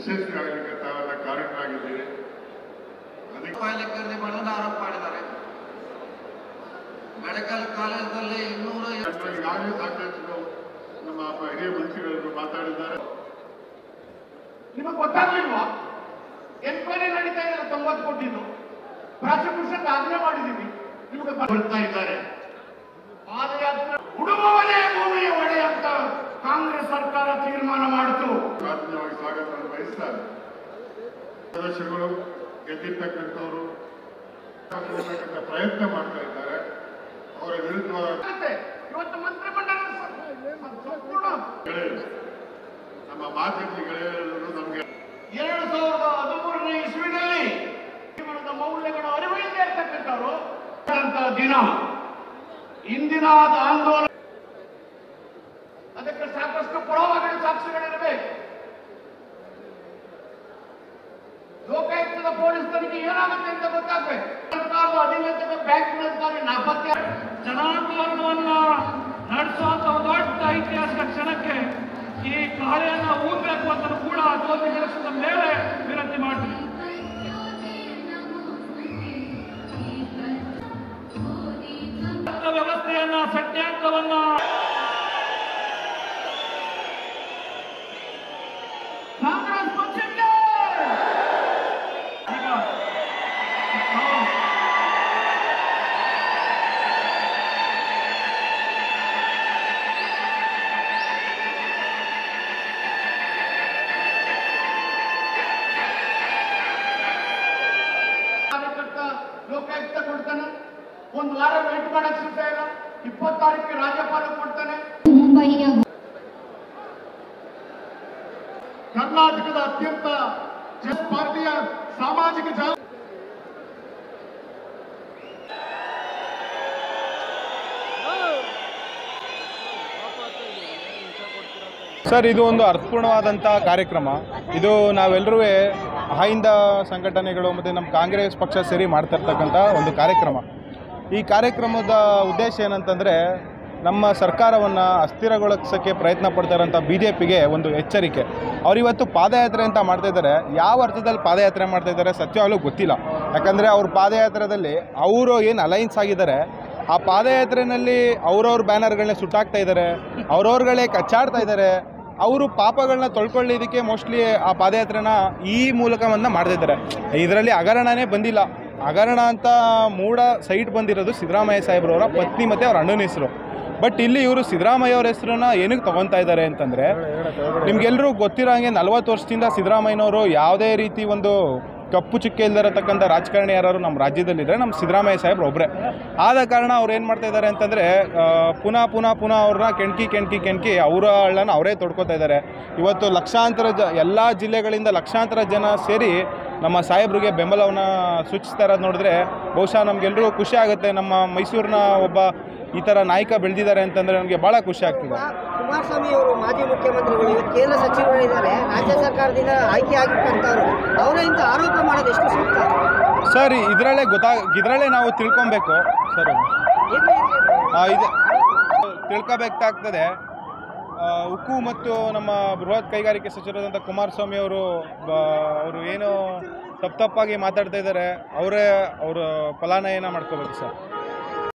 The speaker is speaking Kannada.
ಯಶಸ್ವಿ ಆಗಲಿಕ್ಕೆ ತಾವೆಲ್ಲ ಕಾರಣರಾಗಿದ್ದೀರಿ. ಅದಕ್ಕೆ ಆರೋಪ ಮಾಡಿದ್ದಾರೆ. ಮೆಡಿಕಲ್ ಕಾಲೇಜಲ್ಲಿ 200 ಈಗಾಗಲೇ ಸಾಕಷ್ಟು ನಮ್ಮ ಹಿರಿಯ ಮಂತ್ರಿಗಳು ಮಾತಾಡಿದ್ದಾರೆ. ನಿಮಗೆ ಗೊತ್ತಾಗ್ಲಿಲ್ವಾ? ಎನ್ಕ್ವೈರಿ ನಡೀತಾ ಇದ್ದಾರೆ. 90 ಕೊಟ್ಟಿದ್ದು ಪ್ರಾಸಿಕ್ಯೂಷನ್ ಆಜ್ಞೆ ಮಾಡಿದ್ದೀವಿ. ನಿಮಗೆ ಬರ್ತಾ ಇದ್ದಾರೆ. ಪಾದಯಾತ್ರೆ ಉಡುಮವನೇ ಭೂಮಿಯ ಒಡೆ ಅಂತ ಕಾಂಗ್ರೆಸ್ ಸರ್ಕಾರ ತೀರ್ಮಾನ ಮಾಡಿತು. ಆತ್ಮೀಯವಾಗಿ ಸ್ವಾಗತವನ್ನು ಬಯಸ್ತಾರೆ. ಸದಸ್ಯರುಗಳು ಗೆದ್ದಿರ್ತಕ್ಕಂಥವರು ಪ್ರಯತ್ನ ಮಾಡ್ತಾ ಇದ್ದಾರೆ. ಅವರ ವಿರುದ್ಧವಾಗಿ ಇವತ್ತು ಮಂತ್ರಿಮಂಡಲ ಸಂಪೂರ್ಣ ನಮ್ಮ ಮಾಧ್ಯಮ ಗೆಳೆಯರು ನಮಗೆ 2013ನೇ ಇಸ್ವಿನಲ್ಲಿ ಜೀವನದ ಮೌಲ್ಯಗಳ ಅರಿವಿಲ್ಲದೆ ಇರ್ತಕ್ಕಂಥವ್ರು ದಿನ ಇಂದಿನ ಆಂದೋಲನ ಅದಕ್ಕೆ ಸಾಕಷ್ಟು ಪುರಾವೆಗಳು ಸಾಕ್ಷಿಗಳಿರಬೇಕು. ಲೋಕಾಯುಕ್ತದ ಪೊಲೀಸ್ ತನಿಖೆ ಏನಾಗುತ್ತೆ ಅಂತ ಗೊತ್ತಾಗಬೇಕು. ಸರ್ಕಾರದ ಅಧೀನತೆಗೆ ಬ್ಯಾಂಕಿನ ಅಧಿಕಾರಿ ನಾಪತ್ತೆ. ಜನಾಂದೋಲನವನ್ನ ನಡೆಸುವಂತ ಒಂದು ದೊಡ್ಡ ಐತಿಹಾಸಿಕ ಕ್ಷಣಕ್ಕೆ ಈ ಕಾರ್ಯನ ಊದಬೇಕು ಅಂತ ಕೂಡ ಜ್ಯೋತಿ ಕೆಲಸದ ಮೇಲೆ ವಿನಂತಿ ಮಾಡ್ತೀನಿ. ವ್ಯವಸ್ಥೆಯನ್ನ ಸತ್ಯಾಂಕವನ್ನ ಕಾಂಗ್ರೆಸ್ ಪಕ್ಷಕ್ಕೆ ಈಗ ಲೋಕಾಯುಕ್ತ ಕೊಡ್ತಾನೆ. ಒಂದು ವಾರ ವೇಟ್ ಮಾಡಕ್ ಸಿಗ್ತ ಇಲ್ಲ. 20 ತಾರೀಕಿಗೆ ರಾಜ್ಯಪಾಲ ಕೊಡ್ತಾನೆ. ಕರ್ನಾಟಕದ ಅತ್ಯಂತ ಪಾರ್ಟಿಯ ಸಾಮಾಜಿಕ ಸರ್, ಇದು ಒಂದು ಅರ್ಥಪೂರ್ಣವಾದಂಥ ಕಾರ್ಯಕ್ರಮ. ಇದು ನಾವೆಲ್ಲರೂ ಅಹಿಂದ ಸಂಘಟನೆಗಳು ಮತ್ತು ನಮ್ಮ ಕಾಂಗ್ರೆಸ್ ಪಕ್ಷ ಸೇರಿ ಮಾಡ್ತಾ ಇರ್ತಕ್ಕಂಥ ಒಂದು ಕಾರ್ಯಕ್ರಮ. ಈ ಕಾರ್ಯಕ್ರಮದ ಉದ್ದೇಶ ಏನಂತಂದರೆ, ನಮ್ಮ ಸರ್ಕಾರವನ್ನು ಅಸ್ಥಿರಗೊಳಿಸೋಕ್ಕೆ ಪ್ರಯತ್ನ ಪಡ್ತಾರಂಥ BJPಗೆ ಒಂದು ಎಚ್ಚರಿಕೆ. ಅವರಿವತ್ತು ಪಾದಯಾತ್ರೆ ಅಂತ ಮಾಡ್ತಾಯಿದ್ದಾರೆ. ಯಾವ ಅರ್ಥದಲ್ಲಿ ಪಾದಯಾತ್ರೆ ಮಾಡ್ತಾಯಿದ್ದಾರೆ ಸತ್ಯವಾಗಲೂ ಗೊತ್ತಿಲ್ಲ. ಯಾಕಂದರೆ ಅವ್ರ ಪಾದಯಾತ್ರೆಯಲ್ಲಿ ಅವರು ಏನು ಅಲೈನ್ಸ್ ಆಗಿದ್ದಾರೆ, ಆ ಪಾದಯಾತ್ರೆಯಲ್ಲಿ ಅವ್ರವ್ರ ಬ್ಯಾನರ್ಗಳನ್ನ ಸುಟ್ಟಾಕ್ತಾ ಇದ್ದಾರೆ, ಅವ್ರವ್ರಗಳೇ ಕಚ್ಚಾಡ್ತಾ ಇದ್ದಾರೆ. ಅವರು ಪಾಪಗಳನ್ನ ತೊಳ್ಕೊಳ್ಳೋದಕ್ಕೆ ಮೋಸ್ಟ್ಲಿ ಆ ಪಾದಯಾತ್ರೆನ ಈ ಮೂಲಕವನ್ನು ಮಾಡ್ತಿದ್ದಾರೆ. ಇದರಲ್ಲಿ ಹಗರಣನೇ ಬಂದಿಲ್ಲ. ಹಗರಣ ಅಂತ ಮೂಢ ಸೈಟ್ ಬಂದಿರೋದು ಸಿದ್ದರಾಮಯ್ಯ ಸಾಹೇಬ್ರವರ ಪತ್ನಿ ಮತ್ತು ಅವ್ರ ಅಣ್ಣನ ಹೆಸರು. ಬಟ್ ಇಲ್ಲಿ ಇವರು ಸಿದ್ದರಾಮಯ್ಯ ಅವ್ರ ಹೆಸರನ್ನ ಏನಕ್ಕೆ ತೊಗೊತಾ ಇದ್ದಾರೆ ಅಂತಂದರೆ, ನಿಮಗೆಲ್ಲರೂ ಗೊತ್ತಿರೋ ಹಾಗೆ 40 ವರ್ಷದಿಂದ ಸಿದ್ದರಾಮಯ್ಯನವರು ಯಾವುದೇ ರೀತಿ ಒಂದು ಕಪ್ಪು ಚುಕ್ಕೆ ಇಲ್ಲದಿರತಕ್ಕಂಥ ರಾಜಕಾರಣಿ ಯಾರು ನಮ್ಮ ರಾಜ್ಯದಲ್ಲಿದ್ದರೆ ನಮ್ಮ ಸಿದ್ದರಾಮಯ್ಯ ಸಾಹೇಬ್ರು ಒಬ್ಬರೇ. ಆದ ಕಾರಣ ಅವ್ರು ಏನು ಮಾಡ್ತಾ ಇದ್ದಾರೆ ಅಂತಂದರೆ, ಪುನಃ ಅವ್ರನ್ನ ಕೆಣಕಿ ಅವರ ಹಳ್ಳನ್ನು ಅವರೇ ತೊಡ್ಕೊತಾ ಇದ್ದಾರೆ. ಇವತ್ತು ಲಕ್ಷಾಂತರ ಎಲ್ಲ ಜಿಲ್ಲೆಗಳಿಂದ ಲಕ್ಷಾಂತರ ಜನ ಸೇರಿ ನಮ್ಮ ಸಾಹೇಬ್ರಿಗೆ ಬೆಂಬಲವನ್ನು ಸೂಚಿಸ್ತಾ ಇರೋದು ನೋಡಿದ್ರೆ ಬಹುಶಃ ನಮಗೆಲ್ಲರೂ ಖುಷಿ ಆಗುತ್ತೆ. ನಮ್ಮ ಮೈಸೂರಿನ ಒಬ್ಬ ಈ ಥರ ನಾಯಕ ಬೆಳೆದಿದ್ದಾರೆ ಅಂತಂದರೆ ನಮಗೆ ಭಾಳ ಖುಷಿ ಆಗ್ತಿದೆ. ಕುಮಾರಸ್ವಾಮಿ ಅವರು ಮಾಜಿ ಮುಖ್ಯಮಂತ್ರಿಗಳು, ಇವತ್ತು ಕೇಂದ್ರ ಸಚಿವರಿದ್ದಾರೆ, ರಾಜ್ಯ ಸರ್ಕಾರದಿಂದ ಆಯ್ಕೆ ಆಗಿರ್ತಂಥವ್ರು, ಅವರ ಇಂಥ ಆರೋಪ ಮಾಡೋದು ಎಷ್ಟು ಸೂಕ್ತ ಸರ್? ಇದರಲ್ಲೇ ನಾವು ತಿಳ್ಕೊಬೇಕು ಸರ್. ಇದು ತಿಳ್ಕೊಬೇಕಾಗ್ತದೆ. ಉಕ್ಕು ಮತ್ತು ನಮ್ಮ ಬೃಹತ್ ಕೈಗಾರಿಕೆ ಸಚಿವರಾದಂಥ ಕುಮಾರಸ್ವಾಮಿ ಅವರು ಏನು ತಪ್ಪಾಗಿ ಮಾತಾಡ್ತಾ ಇದ್ದಾರೆ, ಅವರ ಫಲಾನಯನ ಮಾಡ್ಕೋಬೇಕು ಸರ್.